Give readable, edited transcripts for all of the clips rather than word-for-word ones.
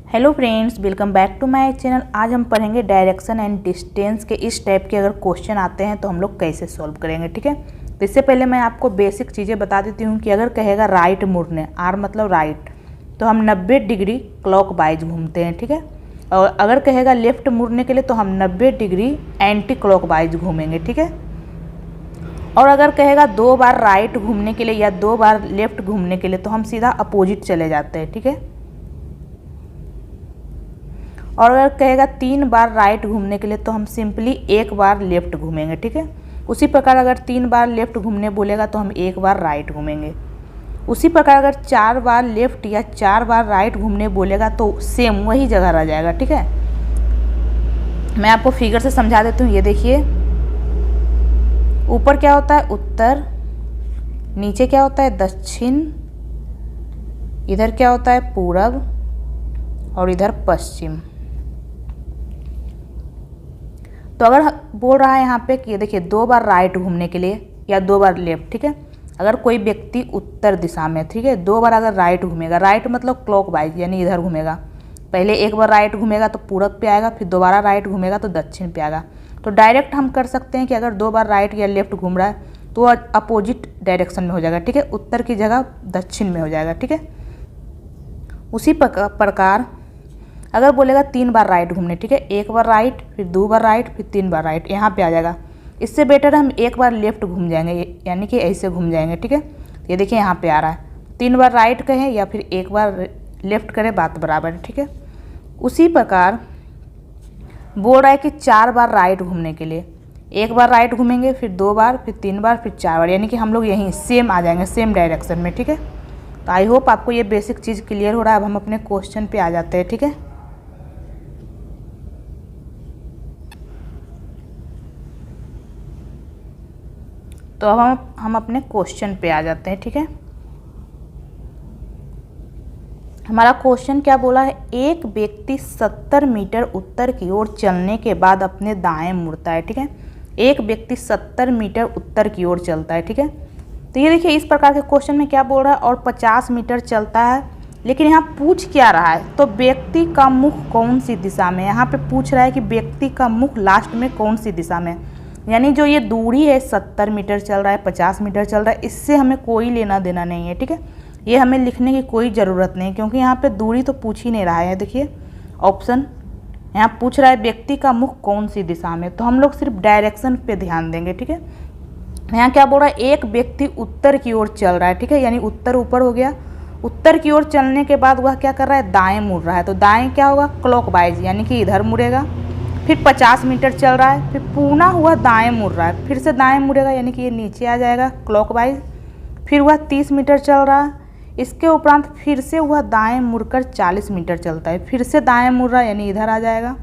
Hello friends, welcome back to my channel. आज हम पढ़ेंगे डायरेक्शन एंड डिस्टेंस के इस टाइप के अगर क्वेश्चन आते हैं तो हम लोग कैसे सॉल्व करेंगे। ठीक है, तो इससे पहले मैं आपको बेसिक चीज़ें बता देती हूँ कि अगर कहेगा राइट मुड़ने, आर मतलब राइट, तो हम 90 डिग्री क्लॉकवाइज घूमते हैं। ठीक है, और अगर कहेगा लेफ्ट मुड़ने के लिए तो हम 90 डिग्री एंटी क्लॉकवाइज घूमेंगे। ठीक है, और अगर कहेगा 2 बार राइट घूमने के लिए या 2 बार लेफ्ट घूमने के लिए तो हम सीधा अपोजिट चले जाते हैं। ठीक है, और अगर कहेगा 3 बार राइट घूमने के लिए तो हम सिंपली 1 बार लेफ्ट घूमेंगे। ठीक है, उसी प्रकार अगर 3 बार लेफ्ट घूमने बोलेगा तो हम 1 बार राइट घूमेंगे। उसी प्रकार अगर 4 बार लेफ्ट या 4 बार राइट घूमने बोलेगा तो सेम वही जगह रह जाएगा। ठीक है, मैं आपको फिगर से समझा देती हूँ। ये देखिए, ऊपर क्या होता है उत्तर, नीचे क्या होता है दक्षिण, इधर क्या होता है पूरब और इधर पश्चिम। तो अगर बोल रहा है यहाँ पे कि ये देखिए 2 बार राइट घूमने के लिए या 2 बार लेफ्ट। ठीक है, अगर कोई व्यक्ति उत्तर दिशा में, ठीक है, 2 बार अगर राइट घूमेगा, राइट मतलब क्लॉकवाइज यानी इधर घूमेगा, पहले 1 बार राइट घूमेगा तो पूरब पे आएगा, फिर दोबारा राइट घूमेगा तो दक्षिण पे आएगा। तो डायरेक्ट हम कर सकते हैं कि अगर 2 बार राइट या लेफ्ट घूम रहा है तो अपोजिट डायरेक्शन में हो जाएगा। ठीक है, उत्तर की जगह दक्षिण में हो जाएगा। ठीक है, उसी प्रकार अगर बोलेगा 3 बार राइट घूमने, ठीक है, 1 बार राइट, फिर 2 बार राइट, फिर 3 बार राइट, यहाँ पे आ जाएगा। इससे बेटर हम 1 बार लेफ्ट घूम जाएंगे, यानी कि ऐसे घूम जाएंगे। ठीक है, ये देखिए यहाँ पे आ रहा है, 3 बार राइट कहें या फिर 1 बार लेफ्ट करें, बात बराबर है। ठीक है, उसी प्रकार बोल रहा है कि 4 बार राइट घूमने के लिए 1 बार राइट घूमेंगे, फिर 2 बार, फिर 3 बार, फिर 4 बार, यानी कि हम लोग यहीं सेम आ जाएंगे, सेम डायरेक्शन में। ठीक है, तो आई होप आपको ये बेसिक चीज़ क्लियर हो रहा है। अब हम अपने क्वेश्चन पे आ जाते हैं। ठीक है, तो अब हम अपने क्वेश्चन पे आ जाते हैं। ठीक है, हमारा क्वेश्चन क्या बोला है, एक व्यक्ति 70 मीटर उत्तर की ओर चलने के बाद अपने दाएं मुड़ता है। ठीक है, एक व्यक्ति 70 मीटर उत्तर की ओर चलता है। ठीक है, तो ये देखिए इस प्रकार के क्वेश्चन में क्या बोल रहा है, और 50 मीटर चलता है, लेकिन यहाँ पूछ क्या रहा है, तो व्यक्ति का मुख कौन सी दिशा में। यहाँ पे पूछ रहा है कि व्यक्ति का मुख लास्ट में कौन सी दिशा में, यानी जो ये दूरी है 70 मीटर चल रहा है, 50 मीटर चल रहा है, इससे हमें कोई लेना देना नहीं है। ठीक है, ये हमें लिखने की कोई ज़रूरत नहीं, क्योंकि यहाँ पे दूरी तो पूछ ही नहीं रहा है। देखिए ऑप्शन यहाँ पूछ रहा है व्यक्ति का मुख कौन सी दिशा में, तो हम लोग सिर्फ डायरेक्शन पे ध्यान देंगे। ठीक है, यहाँ क्या बोल रहा है, एक व्यक्ति उत्तर की ओर चल रहा है। ठीक है, यानी उत्तर ऊपर हो गया, उत्तर की ओर चलने के बाद वह क्या कर रहा है, दाएँ मुड़ रहा है। तो दाएँ क्या होगा, क्लॉकवाइज, यानी कि इधर मुड़ेगा। फिर 50 मीटर चल रहा है, फिर पूना हुआ दाएं मुड़ रहा है, फिर से दाएं मुड़ेगा, यानी कि ये नीचे आ जाएगा क्लॉकवाइज। फिर वह 30 मीटर चल रहा है, इसके उपरांत फिर से वह दाएं मुड़कर 40 मीटर चलता है, फिर से दाएं मुड़ रहा है, यानी इधर आ जाएगा।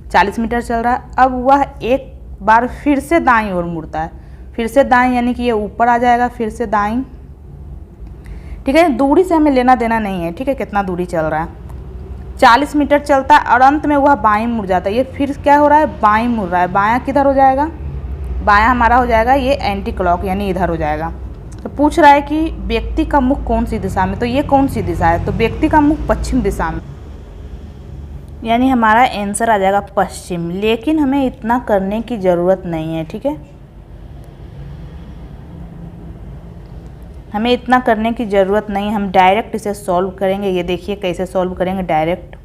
40 मीटर चल रहा है, अब वह एक बार फिर से दाईं ओर मुड़ता है, फिर से दाएं, यानी कि ये ऊपर आ जाएगा, फिर से दाईं। ठीक है, दूरी से हमें लेना देना नहीं है। ठीक है, कितना दूरी चल रहा है, 40 मीटर चलता है और अंत में वह बाईं मुड़ जाता है। ये फिर क्या हो रहा है, बाईं मुड़ रहा है। बायां किधर हो जाएगा, बायां हमारा हो जाएगा ये एंटी क्लॉक, यानी इधर हो जाएगा। तो पूछ रहा है कि व्यक्ति का मुख कौन सी दिशा में, तो ये कौन सी दिशा है, तो व्यक्ति का मुख पश्चिम दिशा में, यानी हमारा आंसर आ जाएगा पश्चिम। लेकिन हमें इतना करने की ज़रूरत नहीं है। ठीक है, हमें इतना करने की ज़रूरत नहीं, हम डायरेक्ट इसे सॉल्व करेंगे। ये देखिए कैसे सॉल्व करेंगे डायरेक्ट।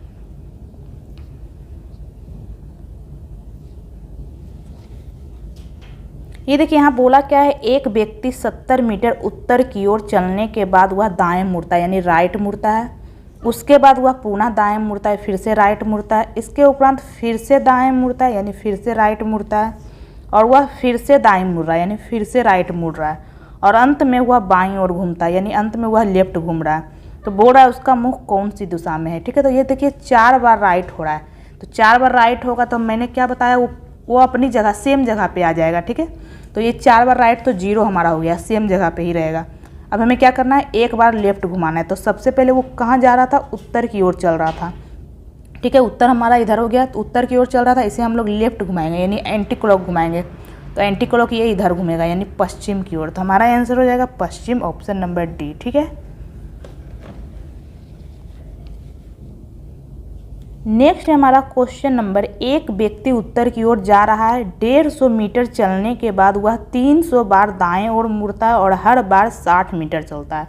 ये देखिए यहाँ बोला क्या है, एक व्यक्ति 70 मीटर उत्तर की ओर चलने के बाद वह दाएं मुड़ता है, यानी राइट मुड़ता है। उसके बाद वह पुनः दाएं मुड़ता है, फिर से राइट मुड़ता है। इसके उपरांत फिर से दाएं मुड़ता है, यानी फिर से राइट मुड़ता है, और वह फिर से दाएं मुड़ रहा है, यानी फिर से राइट मुड़ रहा है, और अंत में वह बाईं ओर घूमता है, यानी अंत में वह लेफ्ट घूम रहा है। तो बोल रहा है उसका मुख कौन सी दिशा में है। ठीक है, तो ये देखिए 4 बार राइट हो रहा है, तो 4 बार राइट होगा तो मैंने क्या बताया, वो अपनी जगह सेम जगह पे आ जाएगा। ठीक है, तो ये 4 बार राइट तो 0 हमारा हो गया, सेम जगह पे ही रहेगा। अब हमें क्या करना है, 1 बार लेफ्ट घुमाना है। तो सबसे पहले वो कहाँ जा रहा था, उत्तर की ओर चल रहा था। ठीक है, उत्तर हमारा इधर हो गया, तो उत्तर की ओर चल रहा था, इसे हम लोग लेफ्ट घुमाएंगे, यानी एंटी क्लॉक घुमाएंगे। तो एंटी क्लॉक ये इधर घूमेगा, यानी पश्चिम की ओर। तो हमारा आंसर हो जाएगा पश्चिम, ऑप्शन नंबर डी। ठीक है, नेक्स्ट है हमारा क्वेश्चन नंबर, एक व्यक्ति उत्तर की ओर जा रहा है। 150 मीटर चलने के बाद वह 300 बार दाएं ओर मुड़ता है और हर बार 60 मीटर चलता है।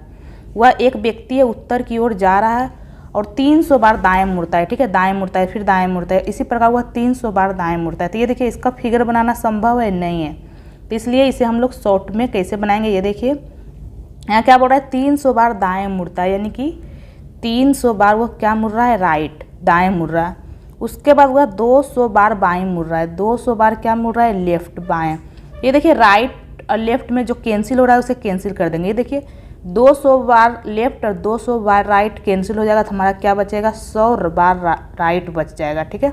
वह एक व्यक्ति उत्तर की ओर जा रहा है और 300 बार दाएं मुड़ता है, ठीक है, दाएं मुड़ता है, फिर दाएं मुड़ता है, इसी प्रकार वह 300 बार दाएं मुड़ता है। तो ये देखिए इसका फिगर बनाना संभव है नहीं है, तो इसलिए इसे हम लोग शॉर्ट में कैसे बनाएंगे। ये देखिए यहाँ क्या बोल रहा है, 300 बार दाएं मुड़ता है, यानी कि 300 बार वह क्या मुड़ रहा है, राइट, दाएं मुड़ रहा है। उसके बाद वह 200 बार बाएं मुड़ रहा है, 200 बार क्या मुड़ रहा है, लेफ्ट, बाएं। ये देखिए राइट और लेफ्ट में जो कैंसिल हो रहा है उसे कैंसिल कर देंगे। ये देखिए 200 बार लेफ्ट और 200 बार राइट कैंसिल हो जाएगा, तो हमारा क्या बचेगा, 100 बार राइट बच जाएगा, ठीक है।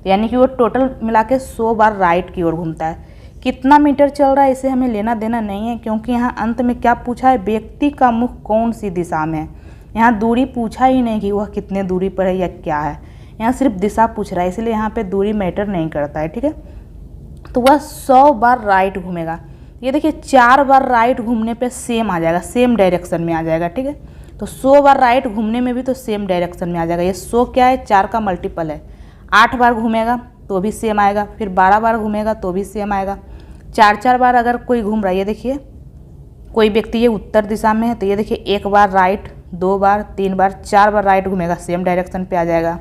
यानी कि वो टोटल मिला के 100 बार राइट की ओर घूमता है। कितना मीटर चल रहा है इसे हमें लेना देना नहीं है, क्योंकि यहाँ अंत में क्या पूछा है, व्यक्ति का मुख कौन सी दिशा में है। यहाँ दूरी पूछा ही नहीं कि वह कितने दूरी पर है या क्या है, यहाँ सिर्फ दिशा पूछ रहा है, इसलिए यहाँ पे दूरी मैटर नहीं करता है, ठीक है। तो वह 100 बार राइट घूमेगा। ये देखिए 4 बार राइट घूमने पे सेम आ जाएगा, सेम डायरेक्शन में आ जाएगा, ठीक है। तो 100 बार राइट घूमने में भी तो सेम डायरेक्शन में आ जाएगा। ये 100 क्या है, 4 का मल्टीपल है। 8 बार घूमेगा तो भी सेम आएगा, फिर 12 बार घूमेगा तो भी सेम आएगा। 4 बार अगर कोई घूम रहा है, ये देखिए कोई व्यक्ति ये उत्तर दिशा में है, तो ये देखिए 1 बार राइट, 2 बार, 3 बार, 4 बार राइट घूमेगा, सेम डायरेक्शन पे आ जाएगा।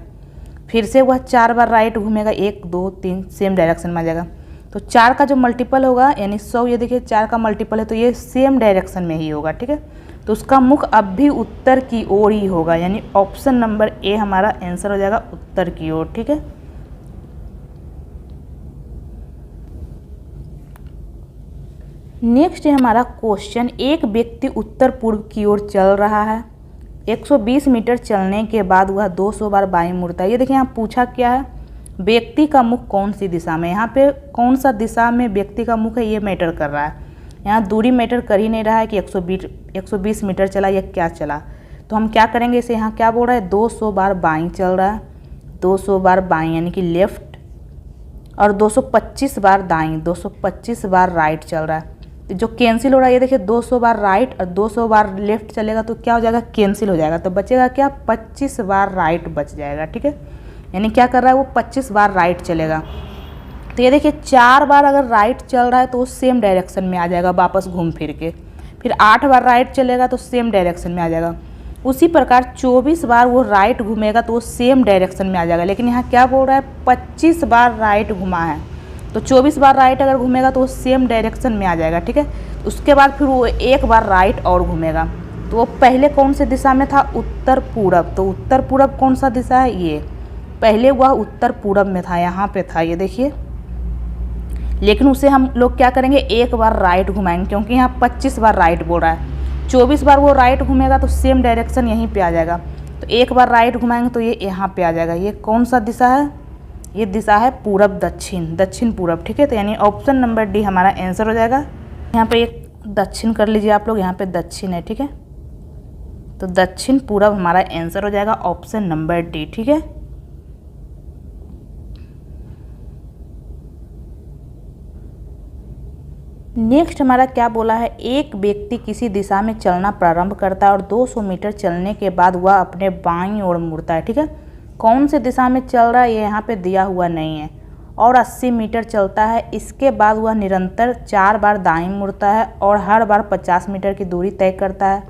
फिर से वह 4 बार राइट घूमेगा, 1 2 3, सेम डायरेक्शन में आ जाएगा। तो 4 का जो मल्टीपल होगा यानी 100, ये देखिए 4 का मल्टीपल है, तो ये सेम डायरेक्शन में ही होगा, ठीक है। तो उसका मुख अब भी उत्तर की ओर ही होगा, यानी ऑप्शन नंबर ए हमारा आंसर हो जाएगा, उत्तर की ओर, ठीक है। नेक्स्ट है हमारा क्वेश्चन, एक व्यक्ति उत्तर पूर्व की ओर चल रहा है। 120 मीटर चलने के बाद वह 200 बार बाएं मुड़ता है। ये देखिए यहाँ पूछा क्या है, व्यक्ति का मुख कौन सी दिशा में। यहाँ पे कौन सा दिशा में व्यक्ति का मुख है ये मैटर कर रहा है। यहाँ दूरी मैटर कर ही नहीं रहा है कि 120 मीटर चला या क्या चला। तो हम क्या करेंगे, इसे यहाँ क्या बोल रहा है, 200 बार बाएं चल रहा है, 200 बार बाएं यानी कि लेफ्ट, और 225 बार दाएं, 225 बार राइट चल रहा है। जो कैंसिल हो रहा है, ये देखिए 200 बार राइट और 200 बार लेफ्ट चलेगा तो क्या हो जाएगा, कैंसिल हो जाएगा। तो बचेगा क्या, 25 बार राइट बच जाएगा, ठीक है। यानी क्या कर रहा है वो 25 बार राइट चलेगा। तो ये देखिए 4 बार अगर राइट चल रहा है तो वो सेम डायरेक्शन में आ जाएगा वापस घूम फिर के। फिर 8 बार राइट चलेगा तो सेम डायरेक्शन में आ जाएगा। उसी प्रकार 24 बार वो राइट घूमेगा तो वो सेम डायरेक्शन में आ जाएगा। लेकिन यहाँ क्या बोल रहा है, 25 बार राइट घुमा है, तो 24 बार राइट अगर घूमेगा तो वो सेम डायरेक्शन में आ जाएगा, ठीक है। उसके बाद फिर वो 1 बार राइट और घूमेगा, तो वो पहले कौन से दिशा में था, उत्तर पूरब। तो उत्तर पूरब कौन सा दिशा है, ये पहले वह उत्तर पूरब में था, यहाँ पे था, ये देखिए। लेकिन उसे हम लोग क्या करेंगे, 1 बार राइट घुमाएंगे, क्योंकि यहाँ 25 बार राइट बोल रहा है। 24 बार वो राइट घूमेगा तो सेम डायरेक्शन यहीं पे आ जाएगा। तो 1 बार राइट घुमाएंगे तो ये यहाँ पे आ जाएगा। ये कौन सा दिशा है, ये दिशा है पूरब दक्षिण, दक्षिण पूरब, ठीक है। तो यानी ऑप्शन नंबर डी हमारा आंसर हो जाएगा। यहाँ पे एक दक्षिण कर लीजिए आप लोग, यहाँ पे दक्षिण है, ठीक है। तो दक्षिण पूरब हमारा आंसर हो जाएगा, ऑप्शन नंबर डी, ठीक है। नेक्स्ट हमारा क्या बोला है, एक व्यक्ति किसी दिशा में चलना प्रारंभ करता है और 200 मीटर चलने के बाद वह अपने बाईं ओर मुड़ता है, ठीक है। कौन से दिशा में चल रहा है ये यहाँ पे दिया हुआ नहीं है। और 80 मीटर चलता है, इसके बाद वह निरंतर 4 बार दाईं मुड़ता है और हर बार 50 मीटर की दूरी तय करता है।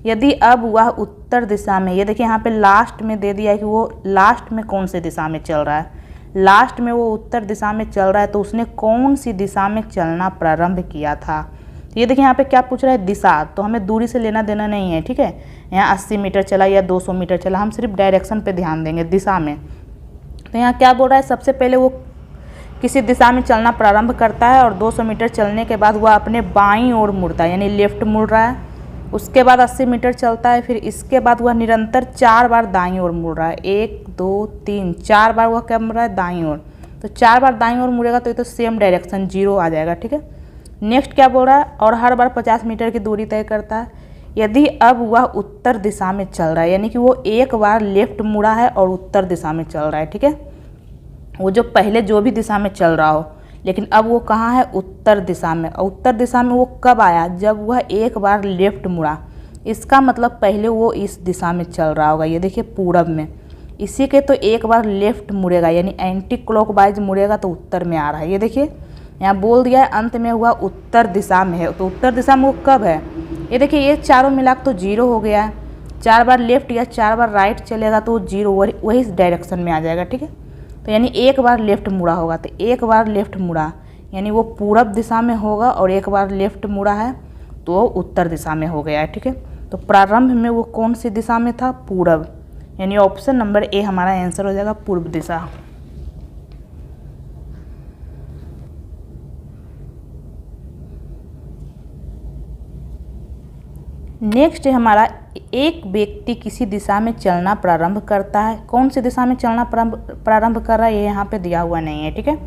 यदि अब वह उत्तर दिशा में, ये देखिए यहाँ पे लास्ट में दे दिया है कि वो लास्ट में कौन से दिशा में चल रहा है, लास्ट में वो उत्तर दिशा में चल रहा है, तो उसने कौन सी दिशा में चलना प्रारंभ किया था। ये देखिए यहाँ पे क्या पूछ रहा है, दिशा, तो हमें दूरी से लेना देना नहीं है, ठीक है। यहाँ 80 मीटर चला या 200 मीटर चला, हम सिर्फ डायरेक्शन पे ध्यान देंगे, दिशा में। तो यहाँ क्या बोल रहा है, सबसे पहले वो किसी दिशा में चलना प्रारंभ करता है और 200 मीटर चलने के बाद वह अपने बाईं ओर मुड़ता है, यानी लेफ्ट मुड़ रहा है। उसके बाद 80 मीटर चलता है, फिर इसके बाद वह निरंतर 4 बार दाईं ओर मुड़ रहा है, 1 2 3 4 बार वह क्या मुड़ रहा है, दाईं ओर। तो 4 बार दाईं ओर मुड़ेगा तो ये तो सेम डायरेक्शन 0 आ जाएगा, ठीक है। नेक्स्ट क्या बोल रहा है, और हर बार 50 मीटर की दूरी तय करता है। यदि अब वह उत्तर दिशा में चल रहा है, यानी कि वो 1 बार लेफ्ट मुड़ा है और उत्तर दिशा में चल रहा है, ठीक है। वो जो पहले जो भी दिशा में चल रहा हो, लेकिन अब वो कहाँ है, उत्तर दिशा में। और उत्तर दिशा में वो कब आया, जब वह 1 बार लेफ्ट मुड़ा। इसका मतलब पहले वो इस दिशा में चल रहा होगा, ये देखिए पूरब में। इसी के तो एक बार लेफ्ट मुड़ेगा यानी एंटी क्लॉकवाइज मुड़ेगा तो उत्तर में आ रहा है। ये देखिए यहाँ बोल दिया है अंत में हुआ उत्तर दिशा में है, तो उत्तर दिशा में वो कब है। ये देखिए ये चारों मिला तो 0 हो गया है। 4 बार लेफ्ट या 4 बार राइट चलेगा तो 0 वही इस डायरेक्शन में आ जाएगा। ठीक है, तो यानी एक बार लेफ्ट मुड़ा होगा, तो एक बार लेफ्ट मुड़ा यानी वो पूरब दिशा में होगा, और एक बार लेफ्ट मुड़ा है तो वो उत्तर दिशा में हो गया है। ठीक है, तो प्रारंभ में वो कौन सी दिशा में था, पूरब, यानी ऑप्शन नंबर ए हमारा आंसर हो जाएगा पूर्व दिशा। नेक्स्ट है हमारा, एक व्यक्ति किसी दिशा में चलना प्रारंभ करता है। कौन सी दिशा में चलना प्रारंभ कर रहा है ये यहाँ पे दिया हुआ नहीं है। ठीक है,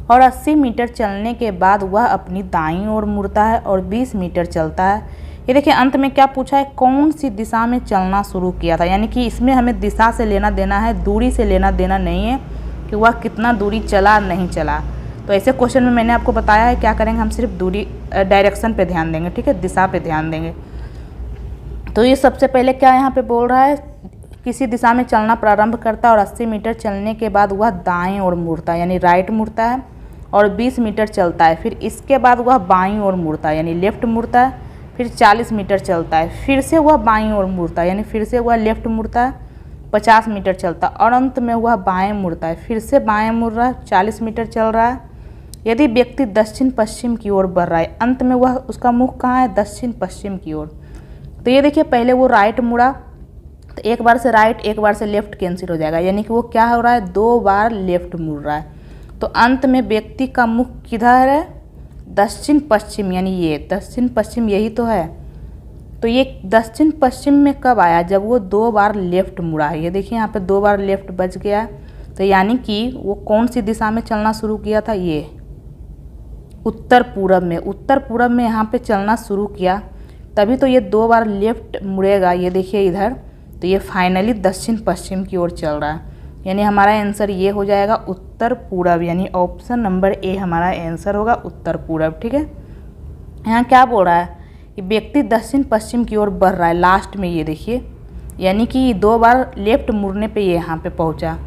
और 80 मीटर चलने के बाद वह अपनी दाईं ओर मुड़ता है और 20 मीटर चलता है। ये देखिए अंत में क्या पूछा है, कौन सी दिशा में चलना शुरू किया था, यानी कि इसमें हमें दिशा से लेना देना है, दूरी से लेना देना नहीं है कि वह कितना दूरी चला नहीं चला। तो ऐसे क्वेश्चन में मैंने आपको बताया है क्या करेंगे, हम सिर्फ दूरी डायरेक्शन पे ध्यान देंगे। ठीक है, दिशा पे ध्यान देंगे। तो ये सबसे पहले क्या यहाँ पे बोल रहा है, किसी दिशा में चलना प्रारंभ करता है और 80 मीटर चलने के बाद वह दाएं ओर मुड़ता है यानी राइट मुड़ता है और 20 मीटर चलता है। फिर इसके बाद वह बाईं ओर मुड़ता है यानी लेफ्ट मुड़ता है। फिर 40 मीटर चलता है, फिर से वह बाईं ओर मुड़ता है यानी फिर से वह लेफ्ट मुड़ता है, 50 मीटर चलता है और अंत में वह बाएं मुड़ता है, फिर से बाएं मुड़ रहा है, 40 मीटर चल रहा है। यदि व्यक्ति दक्षिण पश्चिम की ओर बढ़ रहा है, अंत में वह उसका मुख कहाँ है, दक्षिण पश्चिम की ओर। तो ये देखिए पहले वो राइट मुड़ा तो एक बार से राइट एक बार से लेफ्ट कैंसिल हो जाएगा, यानी कि वो क्या हो रहा है, 2 बार लेफ्ट मुड़ रहा है। तो अंत में व्यक्ति का मुख किधर है, दक्षिण पश्चिम, यानी ये दक्षिण पश्चिम यही तो है। तो ये दक्षिण पश्चिम में कब आया, जब वो 2 बार लेफ्ट मुड़ा है। ये देखिए यहाँ पे 2 बार लेफ्ट बच गया, तो यानी कि वो कौन सी दिशा में चलना शुरू किया था, ये उत्तर पूरब में। उत्तर पूरब में यहाँ पे चलना शुरू किया तभी तो ये 2 बार लेफ्ट मुड़ेगा। ये देखिए इधर, तो ये फाइनली दक्षिण पश्चिम की ओर चल रहा है, यानी हमारा आंसर ये हो जाएगा उत्तर पूरब, यानी ऑप्शन नंबर ए हमारा आंसर होगा उत्तर पूरब। ठीक है, यहाँ क्या बोल रहा है कि व्यक्ति दक्षिण पश्चिम की ओर बढ़ रहा है लास्ट में, ये देखिए, यानी कि 2 बार लेफ्ट मुड़ने पे ये यहाँ पे पहुँचा,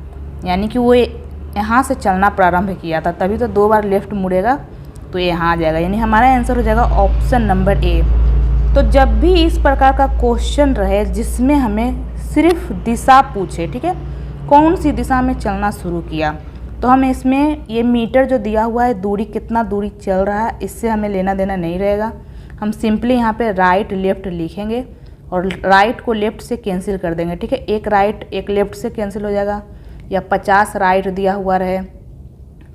यानी कि वो यहाँ से चलना प्रारंभ किया था तभी तो 2 बार लेफ्ट मुड़ेगा तो ये यहाँ आ जाएगा, यानी हमारा आंसर हो जाएगा ऑप्शन नंबर ए। तो जब भी इस प्रकार का क्वेश्चन रहे जिसमें हमें सिर्फ दिशा पूछे, ठीक है, कौन सी दिशा में चलना शुरू किया, तो हमें इसमें ये मीटर जो दिया हुआ है, दूरी कितना दूरी चल रहा है, इससे हमें लेना देना नहीं रहेगा। हम सिंपली यहाँ पे राइट लेफ्ट लिखेंगे और राइट को लेफ्ट से कैंसिल कर देंगे। ठीक है, एक राइट एक लेफ्ट से कैंसिल हो जाएगा, या 50 राइट दिया हुआ रहे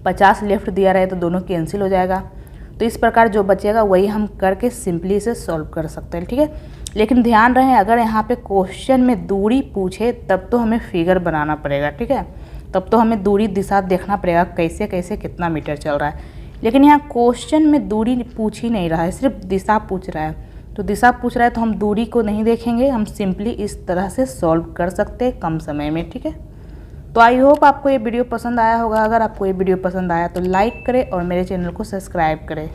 50 लेफ्ट दिया रहे तो दोनों कैंसिल हो जाएगा। तो इस प्रकार जो बचेगा वही हम करके सिंपली इसे सॉल्व कर सकते हैं। ठीक है, लेकिन ध्यान रहे अगर यहाँ पे क्वेश्चन में दूरी पूछे तब तो हमें फिगर बनाना पड़ेगा। ठीक है, तब तो हमें दूरी दिशा देखना पड़ेगा कैसे कैसे कितना मीटर चल रहा है। लेकिन यहाँ क्वेश्चन में दूरी पूछ ही नहीं रहा है, सिर्फ दिशा पूछ रहा है। तो दिशा पूछ रहा है तो हम दूरी को नहीं देखेंगे, हम सिंपली इस तरह से सॉल्व कर सकते हैं कम समय में। ठीक है, तो आई होप आपको ये वीडियो पसंद आया होगा। अगर आपको ये वीडियो पसंद आया तो लाइक करें और मेरे चैनल को सब्सक्राइब करें।